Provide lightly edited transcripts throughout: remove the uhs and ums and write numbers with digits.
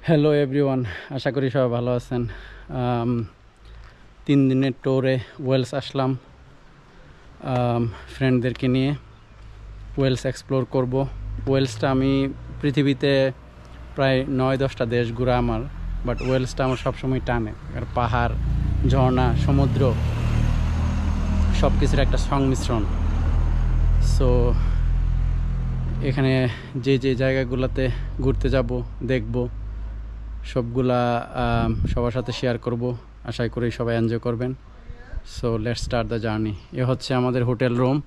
Hello everyone, আশা করি সবাই ভালো আছেন। 3 দিনের ট্যুরে ওয়েলস আসলাম ফ্রেন্ডদেরকে নিয়ে। ওয়েলস এক্সপ্লোর করব। ওয়েলসটা আমি পৃথিবীতে প্রায় 9-10টা দেশ ঘুরা আমার, বাট ওয়েলসটা আমার সবসময় টানে। আর পাহাড়, ঝর্ণা, সমুদ্র সব কিছুর একটা সংমিশ্রণ। সো এখানে যে যে জায়গাগুলোতে ঘুরতে যাব, দেখব, সবগুলা সবার সাথে শেয়ার করব। আশা করি সবাই এনজয় করবেন। So let's start the journey. এ হচ্ছে আমাদের হোটেল রুম।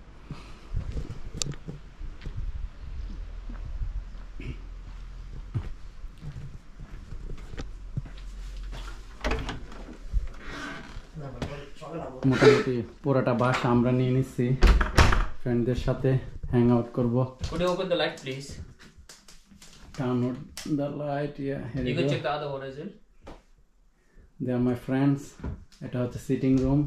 মোটামুটি পুরোটা বাসা আমরা নিয়ে নিচ্ছি, ফ্রেন্ডদের সাথে হ্যাং আউট করবো। Could you open the light, please? Turn on the light. Yeah, here You you can go. check the other one as well. They are my friends. এটা হচ্ছে সিটিং রুম।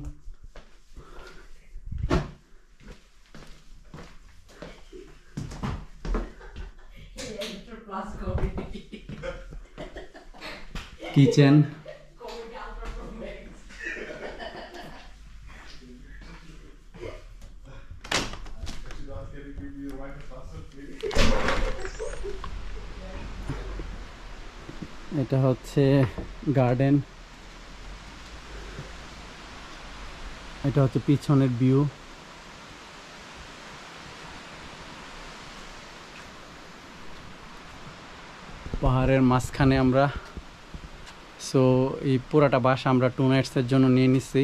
কিচেন। এটা হচ্ছে garden. এটা হচ্ছে পিছনের view. পাহাড়ের মাঝখানে আমরা। সো এই পুরাটা বাসা আমরা 2 নাইটসের জন্য নিয়ে নিচ্ছি।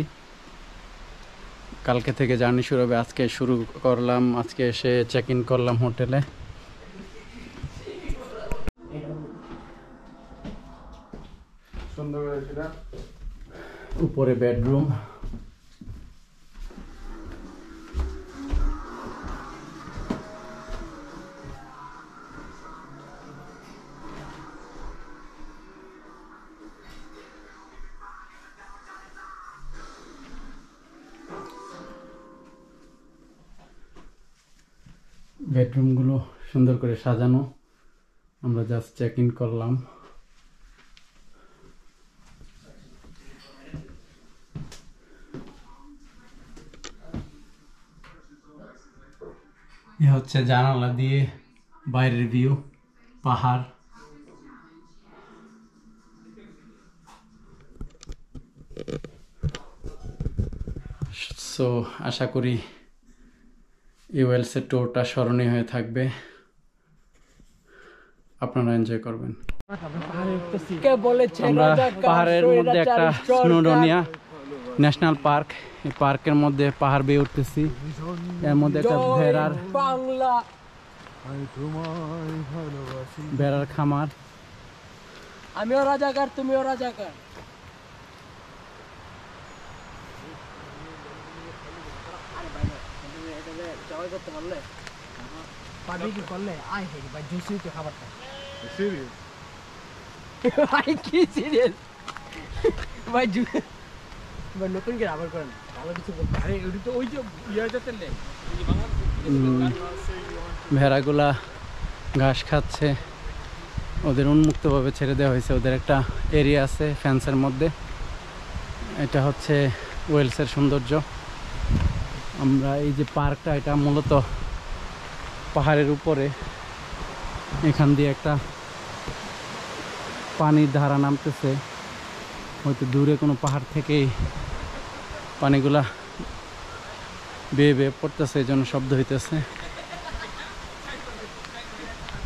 কালকে থেকে জার্নি শুরু হবে। আজকে শুরু করলাম, আজকে এসে চেক ইন করলাম হোটেলে। উপরে বেডরুম। বেডরুমগুলো সুন্দর করে সাজানো। আমরা জাস্ট চেক ইন করলাম। এ হচ্ছে জানালা দিয়ে বাইরের ভিউ, পাহাড়। সো আশা করি এই ওয়েলসের ট্যুরটা স্মরণীয় হয়ে থাকবে। আপনারা এনজয় করবেন। আমরা পাহাড়ের মধ্যে একটা স্নোডোনিয়া ন্যাশনাল পার্ক, এই পার্কের মধ্যে পাহাড় বেয়ে উঠতেছি। এর মধ্যে একটা ভেড়ার খামার। আমিও রাজাকার, তুমিও রাজাকার। নতুন করে আবার করেন, ভালো কিছু বলতে। আরে ওই তো ওই যে ইয়া যেতে ভেড়াগুলা ঘাস খাচ্ছে, ওদের উন্মুক্তভাবে ছেড়ে দেওয়া হয়েছে। ওদের একটা এরিয়া আছে ফেন্সের মধ্যে। এটা হচ্ছে ওয়েলসের সৌন্দর্য। আমরা এই যে পার্কটা, এটা মূলত পাহাড়ের উপরে। এখান দিয়ে একটা পানির ধারা নামতেছে, হয়তো দূরে কোনো পাহাড় থেকেই পানিগুলা বেয়ে বেয়ে পড়তেছে, এই জন্য শব্দ হইতেছে।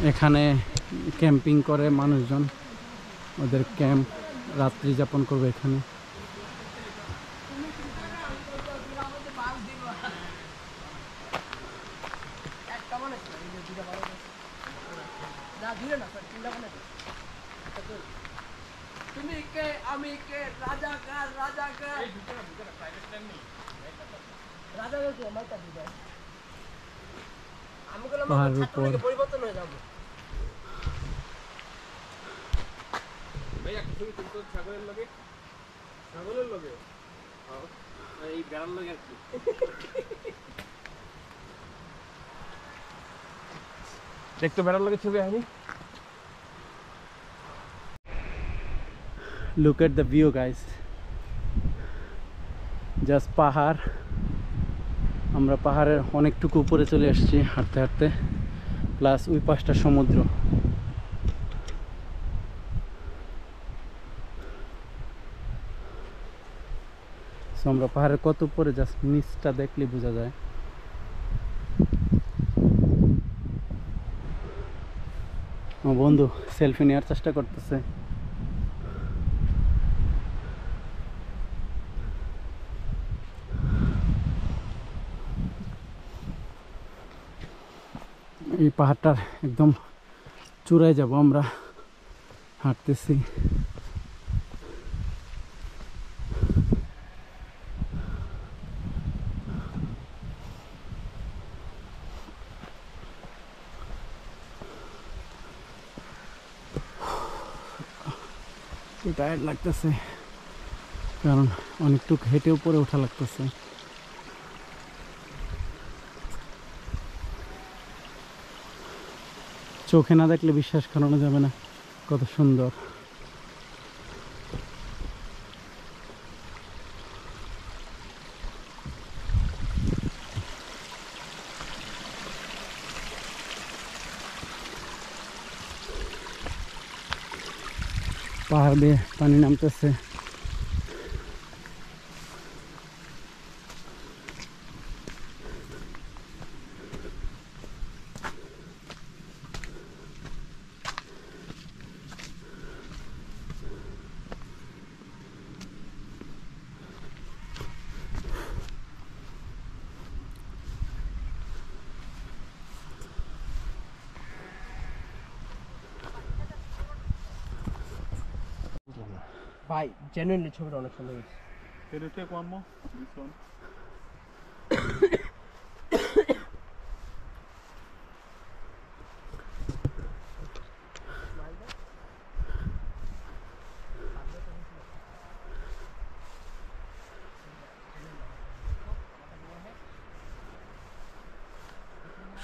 এখানে ক্যাম্পিং করে মানুষজন, ওদের ক্যাম্প রাত্রি যাপন করবে এখানে। তুমি কে, আমি কে, রাজাকার রাজাকার রাজাকার কে মাইটা দিবে। আমি বললাম ছাত্রলীগে পরিবর্তন হয়ে যাবো। ভাইয়া কিছু তো ছাগলের লগে, ছাগলের লগে এই বেড়ার লগে আর কি। দেখতো বেড়ার লগে ছবি আনি। Look at the view, guys. Just পাহাড়। আমরা পাহাড়ের অনেকটুকু উপরে চলে আসছি হাঁটতে হাঁটতে, প্লাস ওই পাশটা সমুদ্র। সো আমরা পাহাড়ের কত উপরে, জাস্ট নিচটা দেখলে বোঝা যায়। আমার বন্ধু সেলফি নেওয়ার চেষ্টা করতেছে। এই পাহাড়টার একদম চূড়ায় যাব আমরা, হাঁটতেছি। টায়ার্ড লাগতেছে কারণ অনেকটুকু হেঁটে উপরে ওঠা লাগতেছে। চোখে না দেখলে বিশ্বাস করানো যাবে না কত সুন্দর। পাহাড় দিয়ে পানি নামতেছে। ভাই জেনুইনলি ছবিটা অনেক সুন্দর হয়েছে। Can you take one more? This one.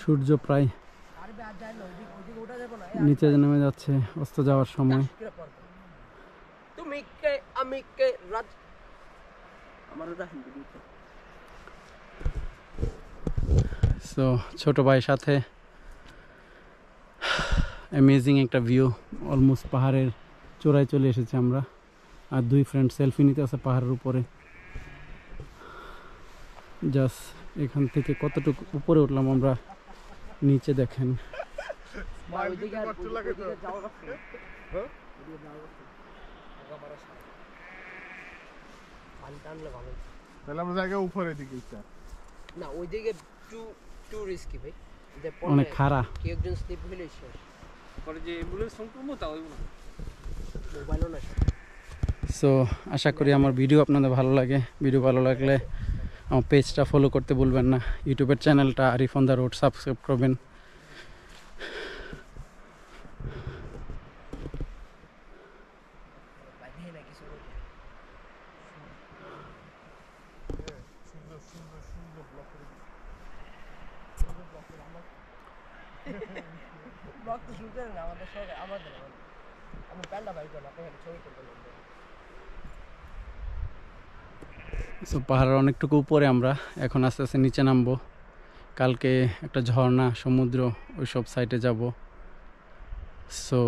সূর্য প্রায় নিচে নেমে যাচ্ছে, অস্ত যাওয়ার সময়। তুমি কে আমি কে রাজ আমার ওটা হিন্দি দিতে। সো ছোট ভাইয়ের সাথে অ্যামেজিং একটা ভিউ। অলমোস্ট পাহাড়ের চূড়ায় চলে এসেছি আমরা, আর দুই ফ্রেন্ড সেলফি নিতে আছে পাহাড়ের উপরে। জাস্ট এখান থেকে কতটুকু উপরে উঠলাম আমরা, নিচে দেখেন। তাহলে আমরা জায়গা উপরে দিকে ইচ্ছা না, ওইদিকে টু রিস্কি ভাই। অনেক খাড়া। কেউ একজন স্লিপ হইলে শেষ। পরে যে অ্যাম্বুলেন্স ফোন করবো তা হইব না, মোবাইলও না। সো আশা করি আমার ভিডিও আপনাদের ভালো লাগে। ভিডিও ভালো লাগলে আমার পেজটা ফলো করতে ভুলবেন না। ইউটিউবের চ্যানেলটা Arif on the road subscribe করবেন। সো পাহাড়ের অনেকটুকু উপরে আমরা, এখন আস্তে আস্তে নিচে নামবো। কালকে একটা ঝর্ণা, সমুদ্র, ওই সব সাইডে যাব। সো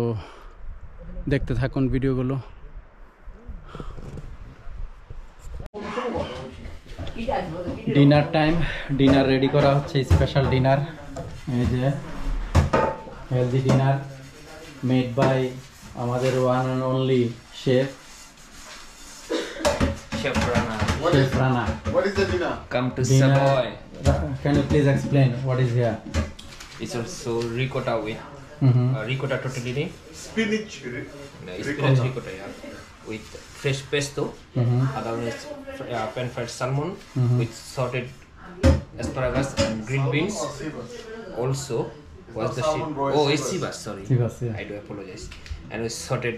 দেখতে থাকুন ভিডিওগুলো। ডিনার টাইম, ডিনার রেডি করা হচ্ছে, স্পেশাল ডিনার। এই যে হেলদি ডিনার মেড বাই আমাদের one and only chef Rana. Chef Rana. What is the dinner? Come to Dinner. Savoy. Can you please explain what is here? It's also ricotta with Mm-hmm. ricotta tortellini. Spinach. Spinach ricotta, yeah. With fresh pesto. Mm-hmm. Other one is pan fried salmon Mhm. with sorted asparagus and green beans. Also, what's the salmon shit? broiled Oh, sea it's bass. sea bass, sorry. Sea bass, yeah. I do apologize. And with sorted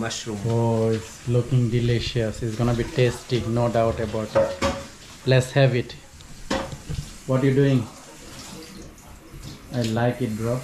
mushroom. Oh, it's looking delicious. It's gonna be tasty, no doubt about it. Let's have it. What are you doing? I like it, bro.